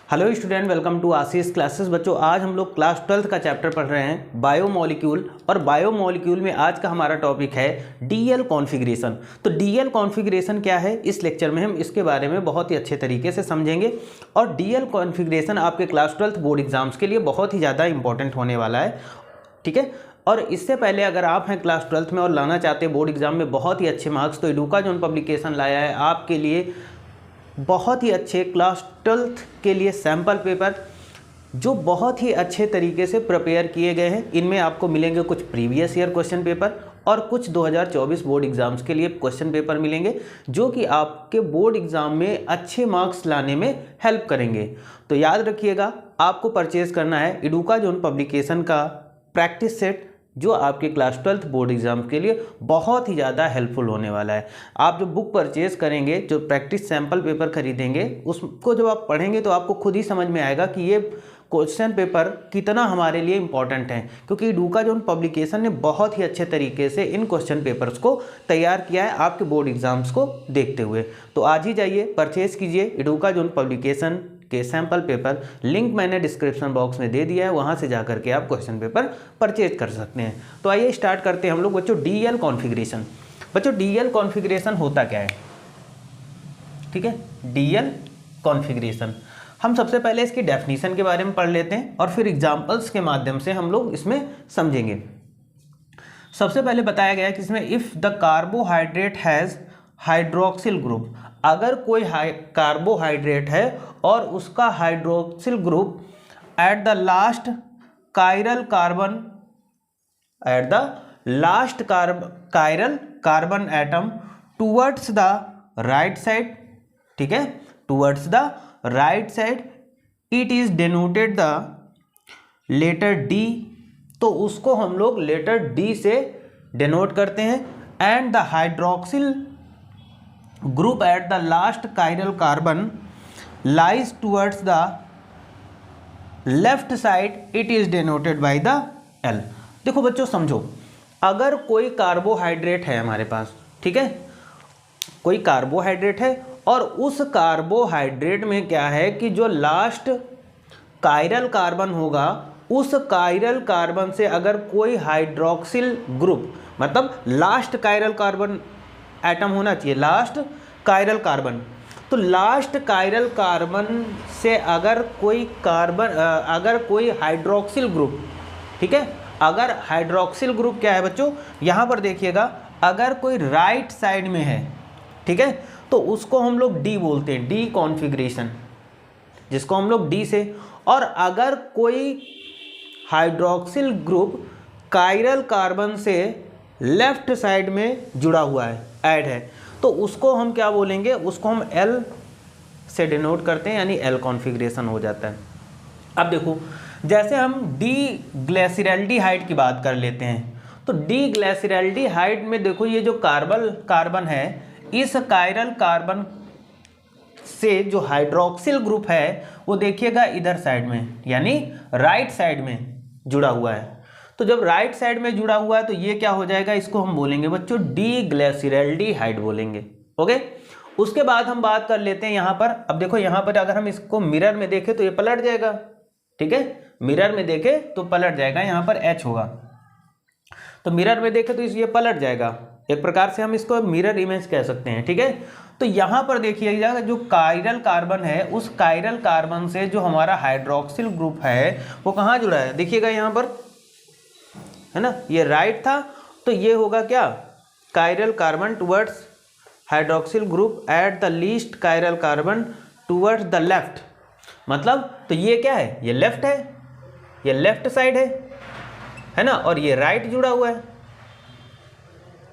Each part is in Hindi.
Hello student, welcome to Ashish classes. बच्चों, आज हम लोग क्लास 12th का चैप्टर पढ़ रहे हैं बायोमोलिक्यूल। और बायोमोलिक्यूल में आज का हमारा टॉपिक है डीएल कॉन्फ़िगरेशन। तो डीएल कॉन्फ़िगरेशन क्या है, इस लेक्चर में हम इसके बारे में बहुत ही अच्छे तरीके से समझेंगे। और डीएल कॉन्फ़िगरेशन आपके क्लास 12th बोर्ड एग्जाम्स के लिए बहुत ही ज़्यादा इंपॉर्टेंट होने वाला है, ठीक है। और इससे पहले अगर आप हैं क्लास 12th में और लाना चाहते हैं बोर्ड एग्जाम में बहुत ही अच्छे मार्क्स, तो एडुकाजोन पब्लिकेशन लाया है आपके लिए बहुत ही अच्छे क्लास 12th के लिए सैम्पल पेपर जो बहुत ही अच्छे तरीके से प्रिपेयर किए गए हैं। इनमें आपको मिलेंगे कुछ प्रीवियस ईयर क्वेश्चन पेपर और कुछ 2024 बोर्ड एग्जाम्स के लिए क्वेश्चन पेपर मिलेंगे जो कि आपके बोर्ड एग्जाम में अच्छे मार्क्स लाने में हेल्प करेंगे। तो याद रखिएगा, आपको परचेज़ करना है एडुकाजोन पब्लिकेशन का प्रैक्टिस सेट जो आपके क्लास 12th बोर्ड एग्जाम के लिए बहुत ही ज़्यादा हेल्पफुल होने वाला है। आप जो बुक परचेज़ करेंगे, जो प्रैक्टिस सैम्पल पेपर खरीदेंगे, उसको जब आप पढ़ेंगे तो आपको खुद ही समझ में आएगा कि ये क्वेश्चन पेपर कितना हमारे लिए इम्पॉर्टेंट है, क्योंकि एडुकाजोन पब्लिकेशन ने बहुत ही अच्छे तरीके से इन क्वेश्चन पेपर्स को तैयार किया है आपके बोर्ड एग्जाम्स को देखते हुए। तो आज ही जाइए, परचेज़ कीजिए एडुकाजोन पब्लिकेशन के सैम्पल पेपर। लिंक मैंने डिस्क्रिप्शन बॉक्स में दे दिया है, वहाँ से जा करके आप क्वेश्चन पेपर परचेज कर सकते हैं। तो आइए स्टार्ट करते हैं हम लोग बच्चों डीएल कॉन्फ़िगरेशन। बच्चों, डीएल कॉन्फ़िगरेशन होता क्या है, ठीक है। डीएल कॉन्फ़िगरेशन हम सबसे पहले इसकी डेफिनेशन के बारे में पढ़ लेते हैं और फिर एग्जाम्पल्स के माध्यम से हम लोग इसमें समझेंगे। सबसे पहले बताया गया है कि इसमें if the carbohydrate has hydroxyl group, अगर कोई कार्बोहाइड्रेट है और उसका hydroxyl group at the last chiral carbon atom towards the right side, ठीक है, towards the right side, it is denoted the letter D. तो उसको हम लोग लेटर डी से डिनोट करते हैं। And the hydroxyl group at the last chiral carbon lies towards the left side, it is denoted by the L. देखो बच्चों, समझो, अगर कोई कार्बोहाइड्रेट है हमारे पास, ठीक है, कोई कार्बोहाइड्रेट है और उस कार्बोहाइड्रेट में क्या है कि जो लास्ट कायरल कार्बन होगा, उस कायरल कार्बन से अगर कोई हाइड्रोक्सिल ग्रुप, मतलब लास्ट कायरल कार्बन एटम होना चाहिए, लास्ट कायरल कार्बन, तो लास्ट कायरल कार्बन से अगर कोई हाइड्रोक्सिल ग्रुप, ठीक है, अगर हाइड्रोक्सिल ग्रुप क्या है बच्चों, यहाँ पर देखिएगा, अगर कोई राइट साइड में है, ठीक है, तो उसको हम लोग डी बोलते हैं, डी कॉन्फ़िगरेशन, जिसको हम लोग डी से। और अगर कोई हाइड्रोक्सिल ग्रुप कायरल कार्बन से लेफ्ट साइड में जुड़ा हुआ है, ऐड है, तो उसको हम क्या बोलेंगे, उसको हम एल से डिनोट करते हैं, यानी एल कॉन्फ़िगरेशन हो जाता है। अब देखो, जैसे हम डी ग्लिसरॉल्डिहाइड की बात कर लेते हैं, तो डी ग्लिसरॉल्डिहाइड में देखो, ये जो कार्बन है, इस कायरल कार्बन से जो हाइड्रोक्सिल ग्रुप है वो देखिएगा इधर साइड में, यानी राइट साइड में जुड़ा हुआ है। तो जब राइट साइड में जुड़ा हुआ है तो ये क्या हो जाएगा, इसको हम बोलेंगे बच्चों डी ग्लिसरॉल्डिहाइड बोलेंगे, ओके। उसके बाद हम बात कर लेते हैं यहाँ पर। अब देखो, यहाँ पर अगर हम इसको मिरर में देखें तो ये पलट जाएगा, ठीक है, मिरर में देखें तो पलट जाएगा, यहाँ पर एच होगा, तो मिरर में देखें तो ये पलट जाएगा। एक प्रकार से हम इसको मिरर इमेज कह सकते हैं, ठीक है। तो यहाँ पर देखिएगा, जो कायरल कार्बन है, उस कायरल कार्बन से जो हमारा हाइड्रोक्सिल ग्रुप है वो कहाँ जुड़ा है, देखिएगा यहाँ पर, है ना, ये राइट था, तो ये होगा क्या, chiral carbon towards hydroxyl group at the least chiral carbon towards the left, मतलब तो ये क्या है, ये लेफ्ट है, ये लेफ्ट साइड है ना, और ये राइट जुड़ा हुआ है,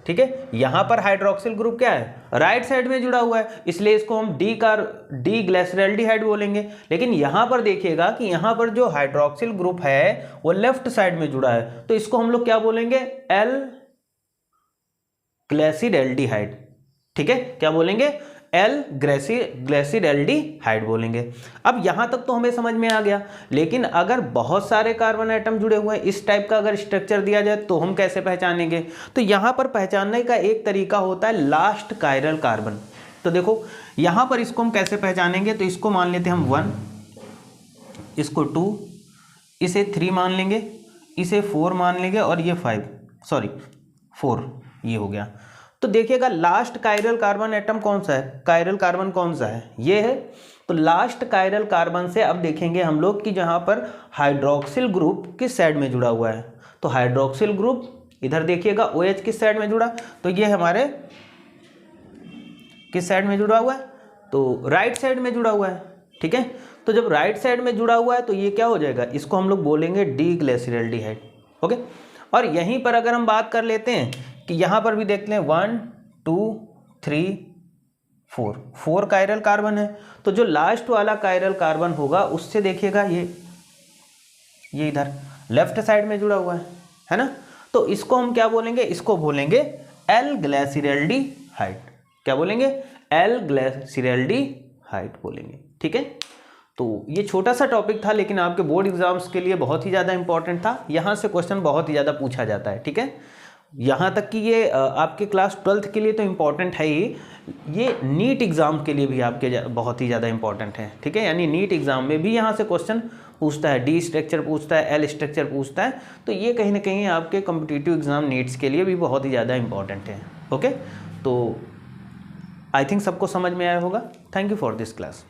ठीक है। यहाँ पर हाइड्रोक्सिल ग्रुप क्या है, राइट साइड में जुड़ा हुआ है, इसलिए इसको हम डी ग्लिसरॉल्डिहाइड बोलेंगे। लेकिन यहाँ पर देखिएगा कि यहाँ पर जो हाइड्रोक्सिल ग्रुप है वो लेफ्ट साइड में जुड़ा है, तो इसको हम लोग क्या बोलेंगे, एल ग्लिसरॉल्डिहाइड, ठीक है, क्या बोलेंगे, एल ग्लिसरॉल्डिहाइड बोलेंगे। अब यहाँ तक तो हमें समझ में आ गया, लेकिन अगर बहुत सारे कार्बन एटम जुड़े हुए हैं, इस टाइप का अगर स्ट्रक्चर दिया जाए तो हम कैसे पहचानेंगे। तो यहाँ पर पहचानने का एक तरीका होता है लास्ट कायरल कार्बन। तो देखो यहाँ पर इसको हम कैसे पहचानेंगे, तो इसको मान लेते हैं हम 1, इसको 2, इसे 3 मान लेंगे, इसे 4 मान लेंगे और ये 4 ये हो गया। तो देखिएगा लास्ट कायरल कार्बन एटम कौन सा है, कायरल कार्बन कौन सा है, ये है। तो लास्ट कायरल कार्बन से अब देखेंगे हम लोग कि जहाँ पर हाइड्रोक्सिल ग्रुप किस साइड में जुड़ा हुआ है। तो हाइड्रोक्सिल ग्रुप इधर देखिएगा OH किस साइड में जुड़ा, तो ये हमारे किस साइड में जुड़ा हुआ है, तो राइट साइड में जुड़ा हुआ है, ठीक है। तो जब राइट साइड में जुड़ा हुआ है तो ये क्या हो जाएगा, इसको हम लोग बोलेंगे डी ग्लिसरॉल्डिहाइड, ओके। और यहीं पर अगर हम बात कर लेते हैं कि यहाँ पर भी देखते हैं 1 2 3 4 कायरल कार्बन है। तो जो लास्ट वाला कायरल कार्बन होगा उससे देखिएगा ये इधर लेफ्ट साइड में जुड़ा हुआ है ना। तो इसको हम क्या बोलेंगे, इसको बोलेंगे एल ग्लिसरॉल्डिहाइड। क्या बोलेंगे, एल ग्लिसरॉल्डिहाइड बोलेंगे, ठीक है। तो ये छोटा सा टॉपिक था लेकिन आपके बोर्ड एग्जाम्स के लिए बहुत ही ज़्यादा इंपॉर्टेंट था। यहाँ से क्वेश्चन बहुत ही ज़्यादा पूछा जाता है, ठीक है। यहाँ तक कि ये आपके क्लास 12th के लिए तो इम्पॉर्टेंट है ही, ये नीट एग्ज़ाम के लिए भी आपके बहुत ही ज़्यादा इंपॉर्टेंट है, ठीक है। यानी नीट एग्ज़ाम में भी यहाँ से क्वेश्चन पूछता है, डी स्ट्रक्चर पूछता है, एल स्ट्रक्चर पूछता है। तो ये कहीं ना कहीं आपके कॉम्पिटिटिव एग्ज़ाम नीट्स के लिए भी बहुत ही ज़्यादा इंपॉर्टेंट है, ओके। तो आई थिंक सबको समझ में आया होगा। Thank you for this class.